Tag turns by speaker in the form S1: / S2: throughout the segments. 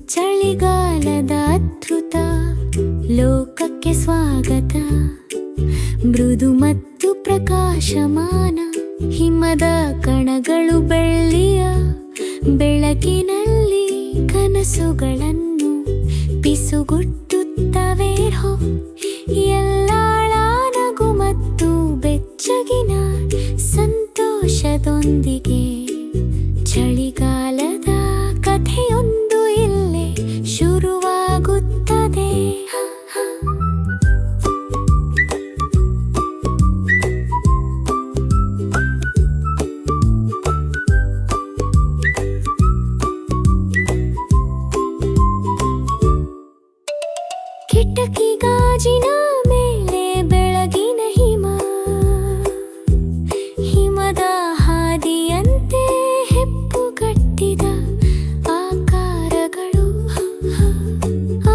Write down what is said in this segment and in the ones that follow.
S1: ಚಳಿಗಾಲದ ಅದ್ಭುತ ಲೋಕಕ್ಕೆ ಸ್ವಾಗತ. ಮೃದು ಮತ್ತು ಪ್ರಕಾಶಮಾನ ಹಿಮದ ಕಣಗಳು ಬೆಳ್ಳಿಯ ಬೆಳಕಿನಲ್ಲಿ ಕನಸುಗಳನ್ನು ಪಿಸುಗುಟ್ಟುತ್ತವೆ. ಎಲ್ಲಾಳ ನಗು ಮತ್ತು ಬೆಚ್ಚಗಿನ ಸಂತೋಷದೊಂದಿಗೆ ಚಳಿಗಾಲದ ಕಥೆಯೊಂದು ಇಲ್ಲೇ ಶುರುವಾಗುತ್ತದೆ. ಕಿಟಕಿ ಗಾಜಿನ ಮೇಲೆ ಬೆಳಗಿನ ಹಿಮದ ಹಾದಿಯಂತೆ ಹೆಪ್ಪುಗಟ್ಟಿದ ಆಕಾರಗಳು.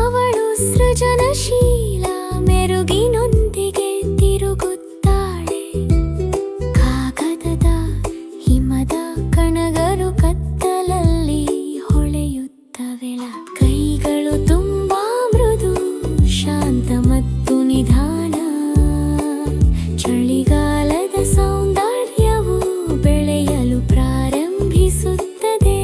S1: ಅವಳು ಸೃಜನಶೀಲ ಮೆರುಗಿನೊಂದಿಗೆ ತಿರುಗುತ್ತಾಳೆ. ಕಾಗದದ ಹಿಮದ ಕಣಗಳು ಕತ್ತಲಲ್ಲಿ ಹೊಳೆಯುತ್ತವೆಳ. ಕೈಗಳು ತುಂಬಾ ಮೃದು, ಶಾಂತ ಮತ್ತು ನಿಧಾನ. ಚಳಿಗಾಲದ ಸೌಂದರ್ಯವು ಬೆಳೆಯಲು ಪ್ರಾರಂಭಿಸುತ್ತದೆ.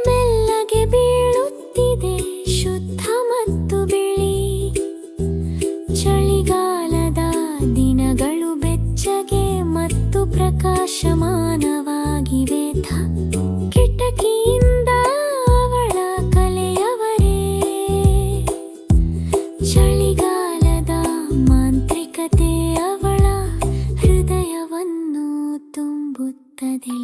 S1: ಮೆಲ್ಲಗೆ ಬೀಳುತ್ತಿದೆ ಶುದ್ಧ ಮತ್ತು ಬಿಳಿ. ಚಳಿಗಾಲದ ದಿನಗಳು ಬೆಚ್ಚಗೆ ಮತ್ತು ಪ್ರಕಾಶಮಾನವಾಗಿವೆ. ಕಿಟಕಿಯಿಂದ ಅವಳ ಕಲೆಯವರೇ ಚಳಿಗಾಲದ ಮಾಂತ್ರಿಕತೆ ಅವಳ ಹೃದಯವನ್ನು ತುಂಬುತ್ತದೆ.